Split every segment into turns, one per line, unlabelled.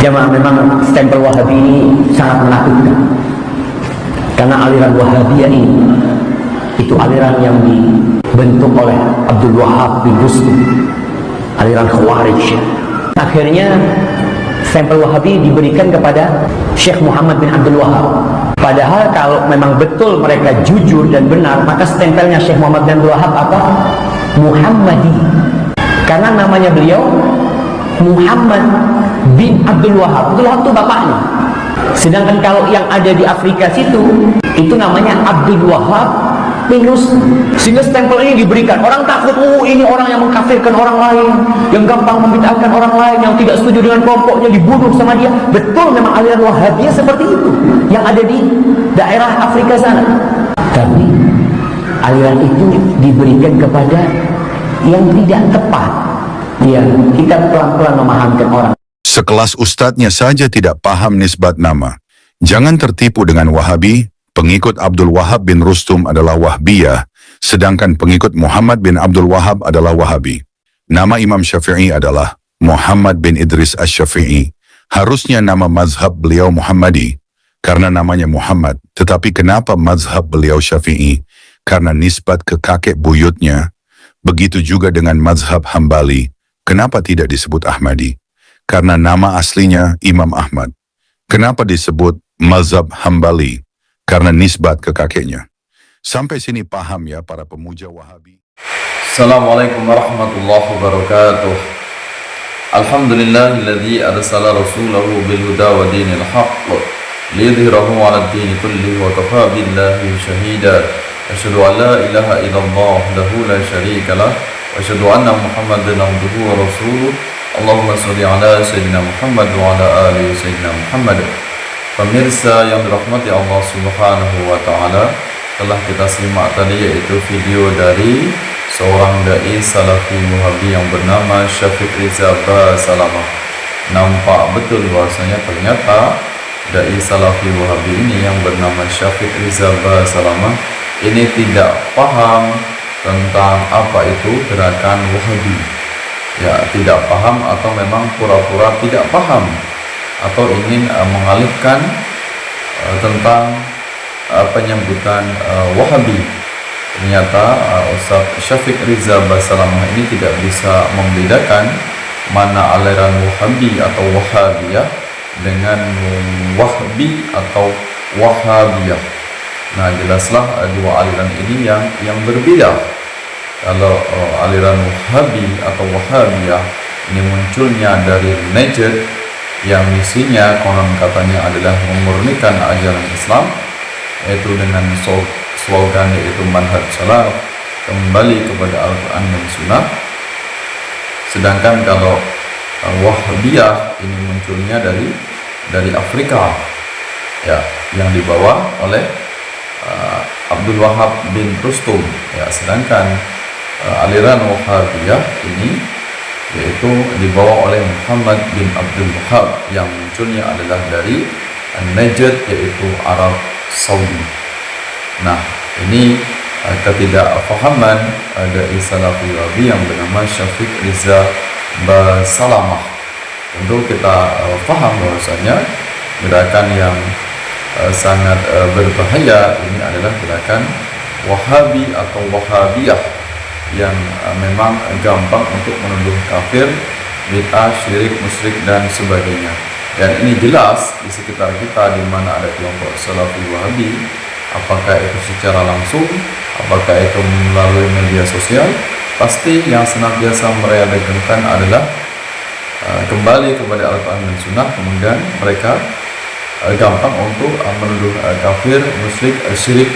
Jamaah, memang stempel Wahabi ini sangat menakutkan, karena aliran Wahabiyah ini itu aliran yang dibentuk oleh Abdul Wahab bin Rustum, aliran Khawarij. Akhirnya stempel Wahabi diberikan kepada Syekh Muhammad bin Abdul Wahab. Padahal kalau memang betul mereka jujur dan benar, maka stempelnya Syekh Muhammad bin Abdul Wahab apa? Muhammadi. Karena namanya beliau Muhammad bin Abdul Wahab. Abdul Wahab itu bapaknya. Sedangkan kalau yang ada di Afrika situ, itu namanya Abdul Wahab bin Rustum. Sehingga stempel ini diberikan. Orang takut, ini orang yang mengkafirkan orang lain, yang gampang membid'ahkan orang lain, yang tidak setuju dengan kelompoknya, dibunuh sama dia. Betul, memang aliran Wahabiyah seperti itu yang ada di daerah Afrika sana. Tapi aliran itu diberikan kepada yang tidak tepat. Ya, kita pelan-pelan memahamkan orang.
Sekelas ustadznya saja tidak paham nisbat nama. Jangan tertipu dengan Wahabi. Pengikut Abdul Wahab bin Rustum adalah Wahbiyah, sedangkan pengikut Muhammad bin Abdul Wahab adalah Wahabi. Nama Imam Syafi'i adalah Muhammad bin Idris Asy-Syafi'i. Harusnya nama mazhab beliau Muhammadi, karena namanya Muhammad. Tetapi kenapa mazhab beliau Syafi'i? Karena nisbat ke kakek buyutnya. Begitu juga dengan mazhab Hambali. Kenapa tidak disebut Ahmadi? Karena nama aslinya Imam Ahmad. Kenapa disebut mazhab Hambali? Karena nisbat ke kakeknya. Sampai sini paham ya para pemuja Wahabi.
Assalamualaikum warahmatullahi wabarakatuh. Alhamdulillahilladzi arsala rasulahu bil huda wa dinil haqq liyudhhirahu 'alad dini kullihi wa kafa billahi shahida. Asyhadu an la ilaha illallah wahdahu la syarika lah wa asyhadu anna Muhammadan abduhu wa rasuluh. Allahumma shalli ala sayyidina Muhammad wa ala ali sayyidina Muhammad. Pemirsa yang dirahmati Allah Subhanahu wa taala, telah kita simak tadi yaitu video dari seorang dai Salafi Wahabi yang bernama Syafiq Riza Basalamah. Nampak betul bahwasanya ternyata dai Salafi Wahabi ini yang bernama Syafiq Riza Basalamah ini tidak paham tentang apa itu gerakan Wahabi. Ya, tidak paham atau memang pura-pura tidak paham atau ingin mengalihkan tentang penyebutan Wahabi. Ternyata Ustaz Syafiq Riza Basalamah ini tidak bisa membedakan mana aliran Wahabi atau Wahabiyah dengan Wahbi atau Wahabiyah. Nah, jelaslah dua aliran ini yang berbeda. Kalau aliran Wahabi atau Wahabiyah ini munculnya dari Najd, yang misinya konon katanya adalah memurnikan ajaran Islam, yaitu dengan slogan yaitu manhaj salaf, kembali kepada Al-Quran dan Sunnah. Sedangkan kalau Wahabiyah ini munculnya dari Afrika, ya, yang dibawa oleh Abdul Wahab bin Rustum, ya. Sedangkan aliran Wahabiyah ini yaitu dibawa oleh Muhammad bin Abdul Wahab yang munculnya adalah dari Najd, yaitu Arab Saudi. Nah, ini ketidakfahaman dai Salafi Wahabi yang bernama Syafiq Riza Basalamah. Tentu kita paham bahwasanya gerakan yang sangat berbahaya ini adalah gerakan Wahabi atau Wahabiyah yang memang gampang untuk menuduh kafir, bid'ah, syirik, musyrik dan sebagainya. Dan ini jelas di sekitar kita di mana ada kelompok Salafi Wahabi, apakah itu secara langsung, apakah itu melalui media sosial, pasti yang senantiasa mereka dagangkan adalah kembali kepada Al-Quran dan Sunnah. Kemudian mereka gampang untuk menuduh kafir, musyrik, syirik,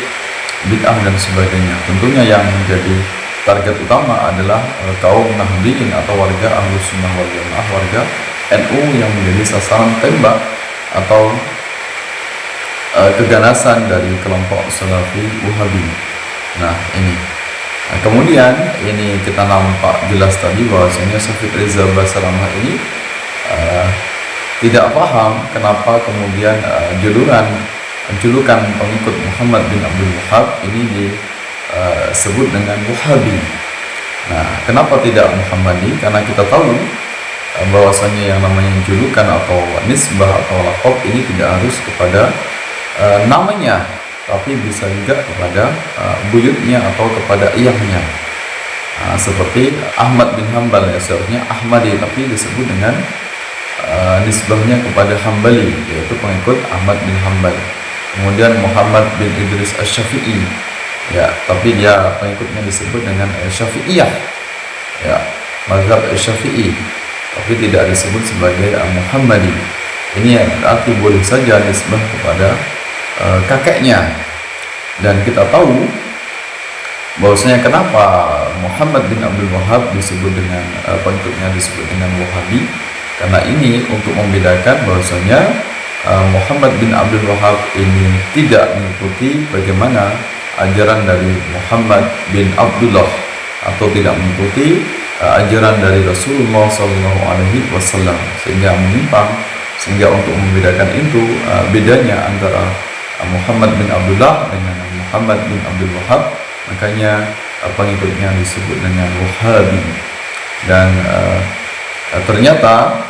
bid'ah dan sebagainya. Tentunya yang menjadi target utama adalah kaum Nahdliyin atau warga Ahlus Sunnah wal Jamaah, warga NU yang menjadi sasaran tembak atau keganasan dari kelompok Salafi Wahabi. Nah, ini. Nah, kemudian ini kita nampak jelas tadi bahwasanya Syafiq Riza Basalamah ini tidak paham kenapa kemudian julukan pengikut Muhammad bin Abdul Wahab ini disebut dengan Wahabi. Nah, kenapa tidak Muhammadi? Karena kita tahu bahwasanya yang namanya julukan atau nisbah atau laqab ini tidak harus kepada namanya, tapi bisa juga kepada buyutnya atau kepada iyahnya. Seperti Ahmad bin Hambal, ya seharusnya Ahmadi, tapi disebut dengan nisbahnya kepada Hambali, yaitu pengikut Ahmad bin Hambal. Kemudian Muhammad bin Idris Asy-Syafi'i, ya, tapi dia pengikutnya disebut dengan Syafi'iyah, ya, mazhab Syafi'i, tapi tidak disebut sebagai Muhammadi. Ini yang berarti boleh saja nisbah kepada kakeknya. Dan kita tahu bahwasanya kenapa Muhammad bin Abdul Wahhab disebut dengan pengikutnya disebut dengan Wahabi, karena ini untuk membedakan bahwasanya Muhammad bin Abdul Wahhab ini tidak mengikuti bagaimana ajaran dari Muhammad bin Abdullah, atau tidak mengikuti ajaran dari Rasulullah SAW, sehingga menyimpang. Sehingga untuk membedakan itu, bedanya antara Muhammad bin Abdullah dengan Muhammad bin Abdul Wahhab, makanya pengikutnya disebut dengan Wahabi. Dan ternyata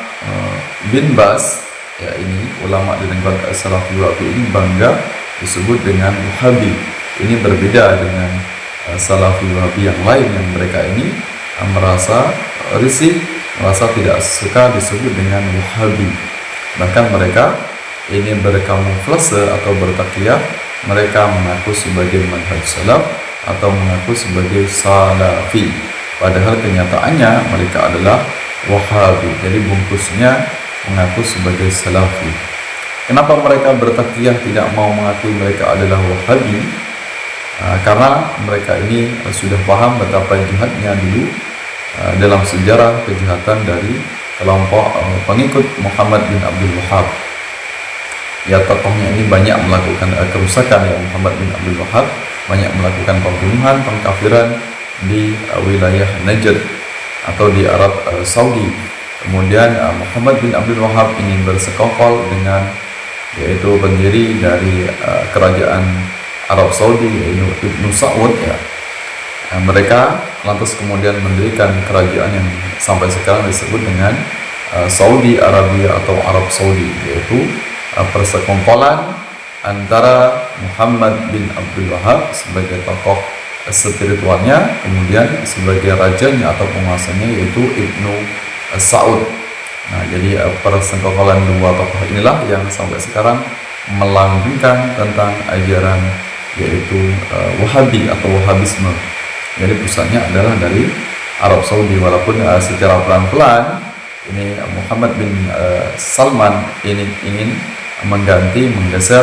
bin Bas, ya, ini ulama di negara Salafi Wahabi ini bangga disebut dengan Wahabi. Ini berbeda dengan Salafi Wahabi yang lain, yang mereka ini merasa risih, merasa tidak suka disebut dengan Wahabi. Bahkan mereka ini berkamuflase atau bertakiyah, mereka mengaku sebagai manhaj salaf atau mengaku sebagai salafi, padahal kenyataannya mereka adalah Wahabi. Jadi bungkusnya mengaku sebagai salafi. Kenapa mereka bertakiyah tidak mau mengakui mereka adalah Wahabi? Karena mereka ini sudah paham betapa jihadnya dulu dalam sejarah kejahatan dari kelompok pengikut Muhammad bin Abdul Wahhab. Ya, tokohnya ini banyak melakukan kerusakan, ya, Muhammad bin Abdul Wahhab banyak melakukan pembunuhan, pengkafiran di wilayah Najd atau di Arab Saudi. Kemudian Muhammad bin Abdul Wahhab ini bersekongkol dengan yaitu pendiri dari kerajaan Arab Saudi, yaitu Ibnu Saud, ya. Mereka lantas kemudian mendirikan kerajaan yang sampai sekarang disebut dengan Saudi Arabia atau Arab Saudi, yaitu persekongkolan antara Muhammad bin Abdul Wahhab sebagai tokoh spiritualnya, kemudian sebagai rajanya atau penguasanya yaitu Ibnu Saud. Nah, jadi persekongkolan dua tokoh inilah yang sampai sekarang melanggengkan tentang ajaran yaitu Wahabi atau Wahabisme. Jadi pusatnya adalah dari Arab Saudi, walaupun secara pelan-pelan ini Muhammad bin Salman ini ingin menggeser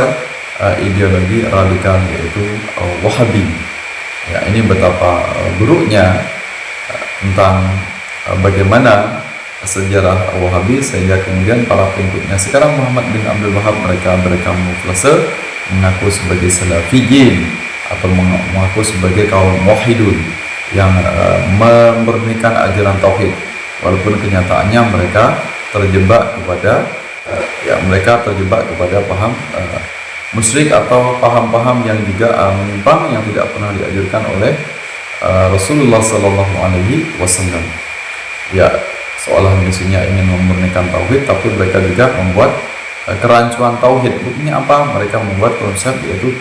ideologi radikal yaitu Wahabi. Ya, ini betapa buruknya tentang bagaimana sejarah Wahabi, sehingga kemudian para pengikutnya sekarang Muhammad bin Abdul Wahhab mereka berkamuflase mengaku sebagai Salafiyin atau mengaku sebagai kaum muwahhidun yang memurnikan ajaran tauhid, walaupun kenyataannya mereka terjebak kepada paham musyrik atau paham-paham yang juga menyimpang, yang tidak pernah diajarkan oleh Rasulullah Sallallahu Alaihi Wasallam. Ya, seolah misalnya ingin memurnikan tauhid, tapi mereka juga membuat kerancuan tauhid. Buktinya apa? Mereka membuat konsep yaitu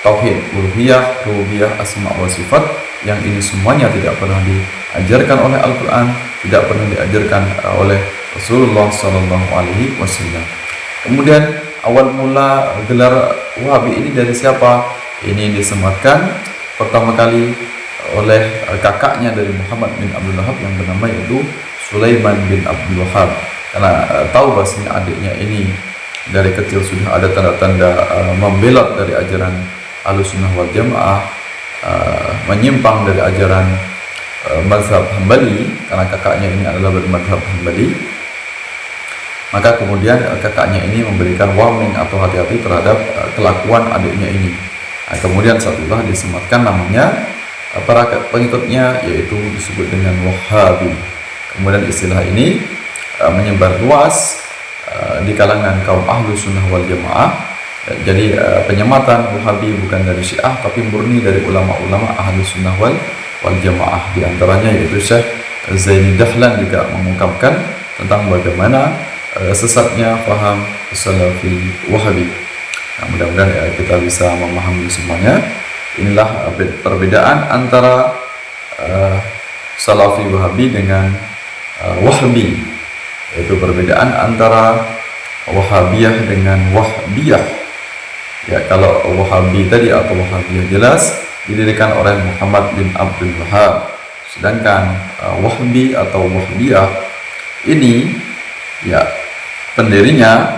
tauhid, uluhiyah, rububiyah, asma wa sifat, yang ini semuanya tidak pernah diajarkan oleh Al-Quran, tidak pernah diajarkan oleh Rasulullah Sallallahu Alaihi Wasallam. Kemudian awal mula gelar Wahabi ini dari siapa? Ini disematkan pertama kali oleh kakaknya dari Muhammad bin Abdul Wahhab yang bernama yaitu Sulaiman bin Abdul Wahhab. Karena tahu bahasanya adiknya ini dari kecil sudah ada tanda-tanda membelot dari ajaran Ahlussunnah wal Jamaah, menyimpang dari ajaran mazhab Hambali, karena kakaknya ini adalah bermazhab Hambali. Maka kemudian kakaknya ini memberikan warning atau hati-hati terhadap kelakuan adiknya ini. Nah, kemudian setelah disematkan namanya, para pengikutnya yaitu disebut dengan Wahabi. Kemudian istilah ini menyebar luas di kalangan kaum Ahlussunnah wal Jamaah. Jadi penyematan Wahabi bukan dari Syiah, tapi murni dari ulama-ulama Ahlussunnah wal Jamaah. Di antaranya yaitu Syekh Zaini Dahlan juga mengungkapkan tentang bagaimana sesatnya paham Salafi Wahabi. Nah, mudah-mudahan ya, kita bisa memahami semuanya. Inilah perbedaan antara Salafi Wahabi dengan Wahhabi, yaitu perbedaan antara Wahhabiyah dengan Wahbiyah. Ya, kalau Wahhabi tadi atau Wahhabiyah jelas didirikan oleh Muhammad bin Abdul Wahhab, sedangkan Wahhabi atau Wahbiyah ini ya pendirinya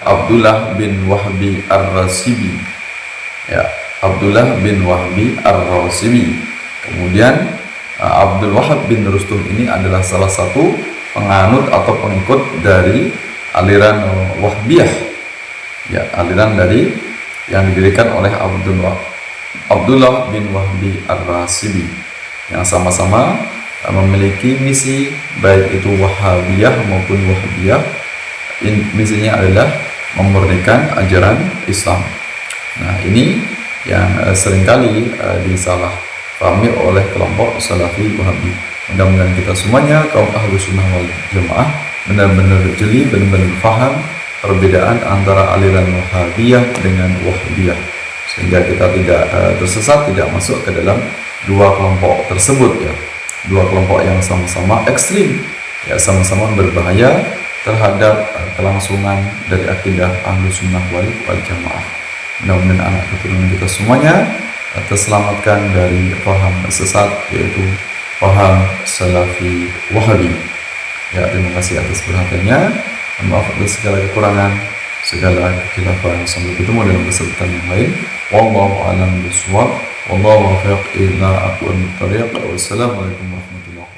Abdullah bin Wahbi Ar-Rasibi. Ya, Abdullah bin Wahbi Ar-Rasibi. Kemudian Abdul Wahhab bin Rustum ini adalah salah satu penganut atau pengikut dari aliran Wahbiyah. Ya, aliran dari yang didirikan oleh Abdullah bin Wahbi Ar-Rasibi, yang sama-sama memiliki misi baik itu Wahhabiyah maupun Wahbiyah. Misinya adalah memurnikan ajaran Islam. Nah, ini yang seringkali disalahpahami oleh kelompok Salafi Wahabi. Mudah-mudahan kita semuanya kaum Ahlus Sunnah wal Jamaah benar-benar jeli, benar-benar paham perbedaan antara aliran Wahhabiyah dengan Wahbiyah, sehingga kita tidak tersesat, tidak masuk ke dalam dua kelompok tersebut ya. Dua kelompok yang sama-sama ekstrim, ya, sama-sama berbahaya terhadap kelangsungan dari akidah Ahlus Sunnah wal Jamaah. Mudah-mudahan anak keturunan kita semuanya terselamatkan dari paham sesat, yaitu paham Salafi Wahabi. Ya, terima kasih atas perhatiannya. Maaf atas segala kekurangan, segala kekhilafan. Sampai ketemu dalam kesempatan yang lain. Wallahu a'lam bishawab. Wallahu muwaffiq ila aqwamit thariq. Wassalamualaikum warahmatullahi wabarakatuh.